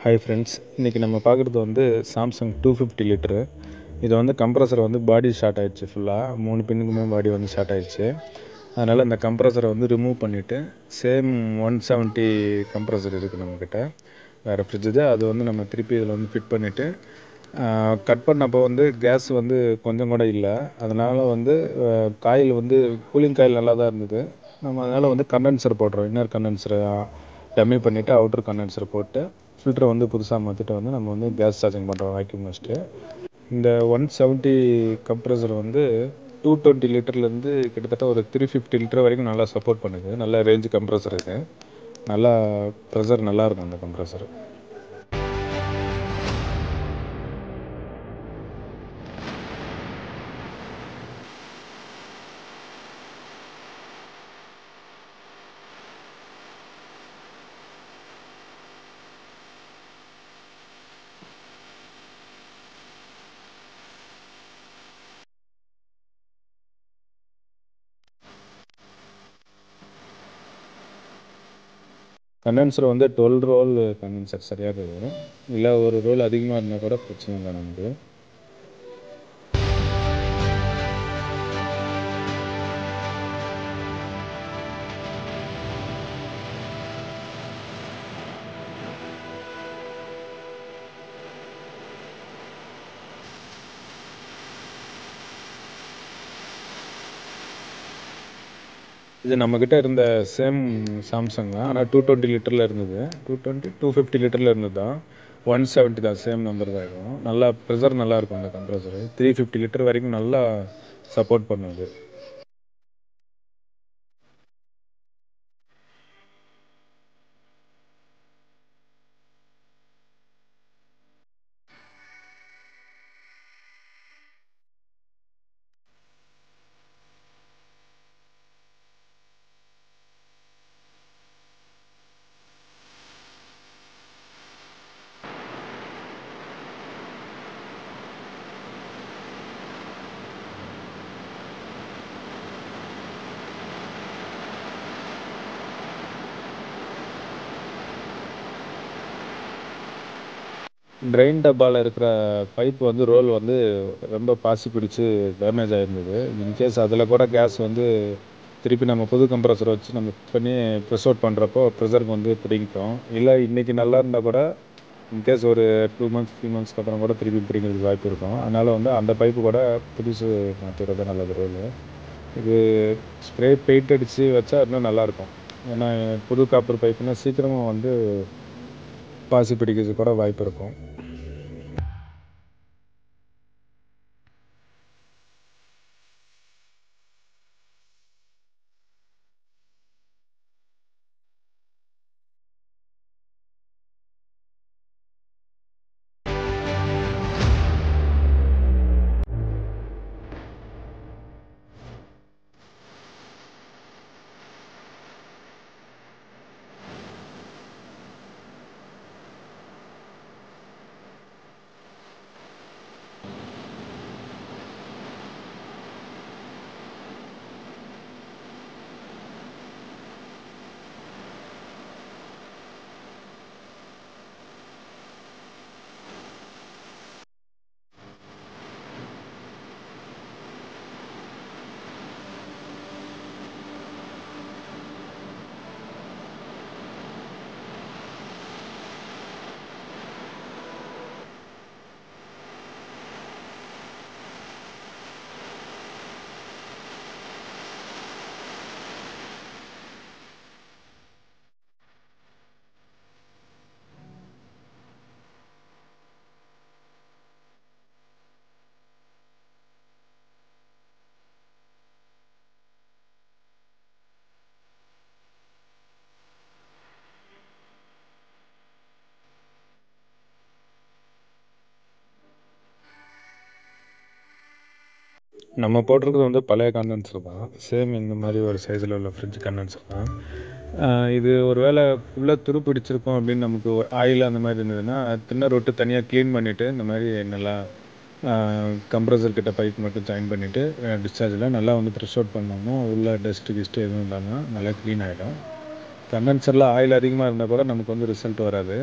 Hi friends, இன்றைக்கி நம்ம பார்க்குறது வந்து சாம்சங் 250 லிட்டரு. இது வந்து கம்ப்ரஸர் வந்து பாடி ஷார்ட் ஆகிடுச்சு. ஃபுல்லாக 3 பின்னுக்குமே பாடி வந்து ஷார்ட் ஆகிடுச்சு. அதனால் இந்த கம்ப்ரஸரை வந்து ரிமூவ் பண்ணிவிட்டு சேம் 170 கம்ப்ரஸர் இருக்குது நம்மக்கிட்ட, வேறு ஃப்ரிட்ஜு. அது வந்து நம்ம திருப்பி இதில் வந்து ஃபிட் பண்ணிவிட்டு கட் பண்ணப்போ வந்து கேஸ் வந்து கொஞ்சம் கூட இல்லை. அதனால் வந்து காயில் வந்து கூலிங் காயில் நல்லா தான் இருந்தது. நம்ம அதனால் வந்து கண்டென்சர் போடுறோம். இன்னர் கண்டென்சரை டம்மி பண்ணிவிட்டு அவுட்டர் கண்டென்சர் போட்டு ஃபில்டரை வந்து புதுசாக மாற்றிட்டு வந்து நம்ம வந்து கேஸ் சார்ஜிங் பண்ணுறோம் வேக்யூம் வச்சுட்டு. இந்த 170 கம்ப்ரஸர் வந்து 220 லிட்டர்லேருந்து கிட்டத்தட்ட ஒரு 350 லிட்டர் வரைக்கும் நல்லா சப்போர்ட் பண்ணுது. நல்ல ரேஞ்ச் கம்ப்ரஸர் இது. நல்லா ப்ரெஷர் நல்லாயிருக்கும் அந்த கம்ப்ரஸர். கண்டென்சர் வந்து 12 ரோல் கண்டென்சர் சரியாக இருக்குது. இல்லை ஒரு ரோல் அதிகமாக இருந்தால் கூட பிரச்சனை இல்லை நமக்கு. இது நம்மக்கிட்ட இருந்த சேம் சாம்சங் தான். ஆனால் 220 லிட்டரில் இருந்தது. 250 லிட்டரில் இருந்தது தான். 170 தான், சேம் நம்பர் தான் இருக்கும். நல்லா ப்ரெஷர் நல்லாயிருக்கும் அந்த கம்ப்ரஸரு. 350 லிட்டர் வரைக்கும் நல்லா சப்போர்ட் பண்ணுது. ட்ரெயின் டப்பாவில் இருக்கிற பைப் வந்து ரோல் வந்து ரொம்ப பாசி பிடிச்சி டேமேஜ் ஆகிருந்தது. இன்கேஸ் அதில் கூட கேஸ் வந்து திருப்பி நம்ம புது கம்ப்ரஸரை வச்சு நம்ம ஃபிட் பண்ணி ப்ரெஸ் அவுட் பண்ணுறப்போ ப்ரெஷருக்கு வந்து பிடிக்கும். இல்லை இன்றைக்கி நல்லா இருந்தால் கூட இன்கேஸ் ஒரு 2 மந்த்ஸ் 3 மந்த்ஸ்க்கு அப்புறம் கூட திருப்பி பிடிக்கிறதுக்கு வாய்ப்பு இருக்கும். அதனால் வந்து அந்த பைப்பு கூட புதுசு மாற்றிடுறது நல்லது ரோல். இது ஸ்ப்ரே பெயிண்ட் அடித்து வச்சா இன்னும் நல்லாயிருக்கும். ஏன்னா புது காப்பர் பைப்புனா சீக்கிரமாக வந்து பாசி பிடிக்கிறதுக்கு கூட வாய்ப்பு இருக்கும். நம்ம போட்டிருக்கிறது வந்து பழைய கண்டென்சர் தான். சேம் இந்த மாதிரி ஒரு சைஸில் உள்ள ஃப்ரிட்ஜ் கண்டென்சர் தான். இது ஒரு வேளை உள்ளே துரு பிடிச்சிருக்கோம் அப்படின்னு நமக்கு ஆயில் அந்த மாதிரி இருந்ததுன்னா தின்னர் விட்டு தனியாக க்ளீன் பண்ணிவிட்டு இந்த மாதிரி நல்லா கம்ப்ரஸர் கிட்ட பைப் மட்டும் ஜாயின் பண்ணிவிட்டு டிஸ்சார்ஜில் நல்லா வந்து ப்ரெஷ் அவுட் பண்ணோம்னா உள்ள டஸ்ட்டு கிஸ்ட்டு எதுவும் இல்லாமல் நல்லா க்ளீன் ஆகிடும். கண்டென்சரில் ஆயில் அதிகமாக இருந்தால் கூட நமக்கு வந்து ரிசல்ட் வராது.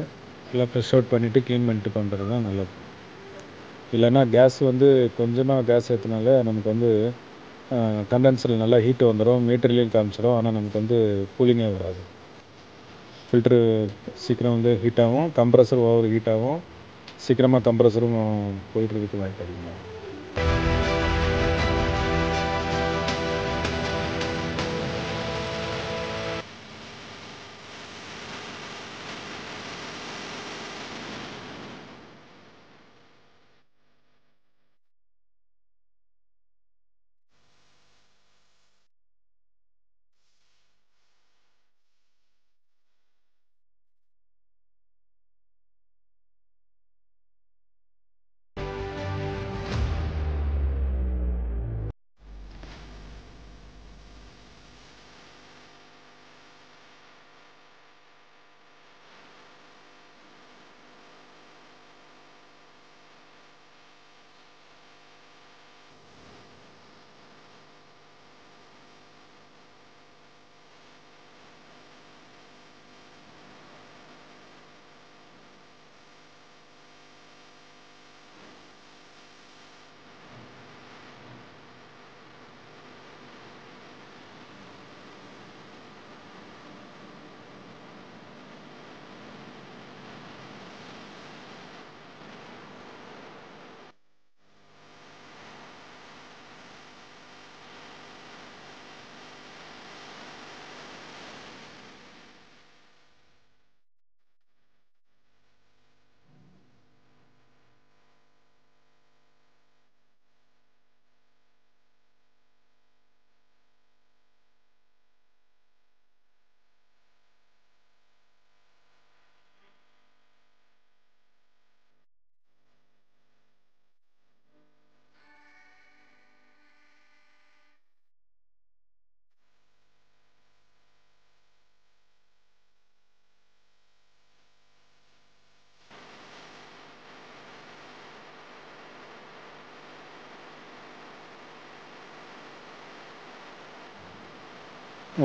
எல்லாம் ஃப்ரெஷ் அவுட் பண்ணிவிட்டு க்ளீன் பண்ணிட்டு பண்ணுறது தான் நல்லது. இல்லைன்னா கேஸ் வந்து கொஞ்சமாக கேஸ் ஏற்றினாலே நமக்கு வந்து கண்டென்சரில் நல்லா ஹீட்டு வந்துடும், மீட்டர்லேயும் காமிச்சிடும். ஆனால் நமக்கு வந்து கூலிங்கே வராது. ஃபில்ட்ரு சீக்கிரம் வந்து ஹீட் ஆகும், கம்ப்ரஸர் ஓவர் ஹீட் ஆகும், சீக்கிரமாக கம்ப்ரஸரும் போயிட்டுருக்கு வாய்ப்பு அதிகமாக.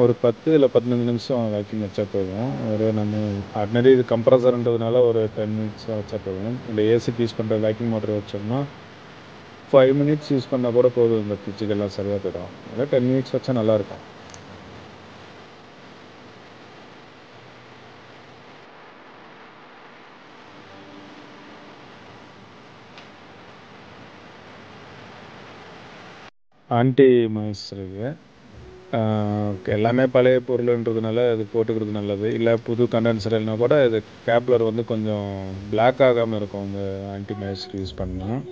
ஒரு 10 இல்லை 15 நிமிஷம் வேக்யூம் வச்சா போதும். ஒரு நம்ம ஆர்டினரி இது கம்ப்ரஸர்ன்றதுனால ஒரு 10 மினிட்ஸ் வச்சா போதும். இல்லை ஏசிக்கு யூஸ் பண்ணுற வேக்யூம் மோட்டர் வச்சோம்னா 5 மினிட்ஸ் யூஸ் பண்ணால் கூட போதும், இந்த ஃப்ரிட்ஜுக்கெல்லாம் சரியாக போயிடும். இல்லை 10 மினிட்ஸ் வச்சா நல்லாயிருக்கும். ஆன்டி மாய்ஸ் இருக்குது. எல்லாமே பழைய பொருள்ன்றதுனால அது போட்டுக்கிறது நல்லது. இல்லை புது கண்டென்சர்னா கூட இது கேப்லர் வந்து கொஞ்சம் பிளாக் ஆகாமல் இருக்கும் இந்த ஆன்டி மாய்ஸ்க்கு யூஸ் பண்ணணும்.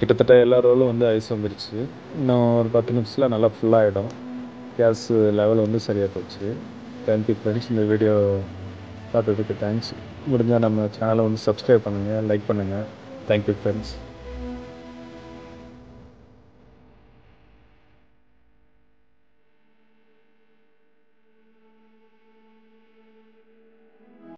கிட்டத்தட்ட எல்லா ரோலும் வந்து ஐஸ் வந்துருச்சு. இன்னும் ஒரு 10 நிமிஷத்தில் நல்லா ஃபுல்லாகிடும். கேஸ் லெவல் வந்து சரியாக போச்சு. Thank you friends. இந்த வீடியோ பார்த்ததுக்கு தேங்க்ஸ். முடிஞ்சால் நம்ம சேனலை வந்து சப்ஸ்கிரைப் பண்ணுங்கள், லைக் பண்ணுங்கள். Thank you friends.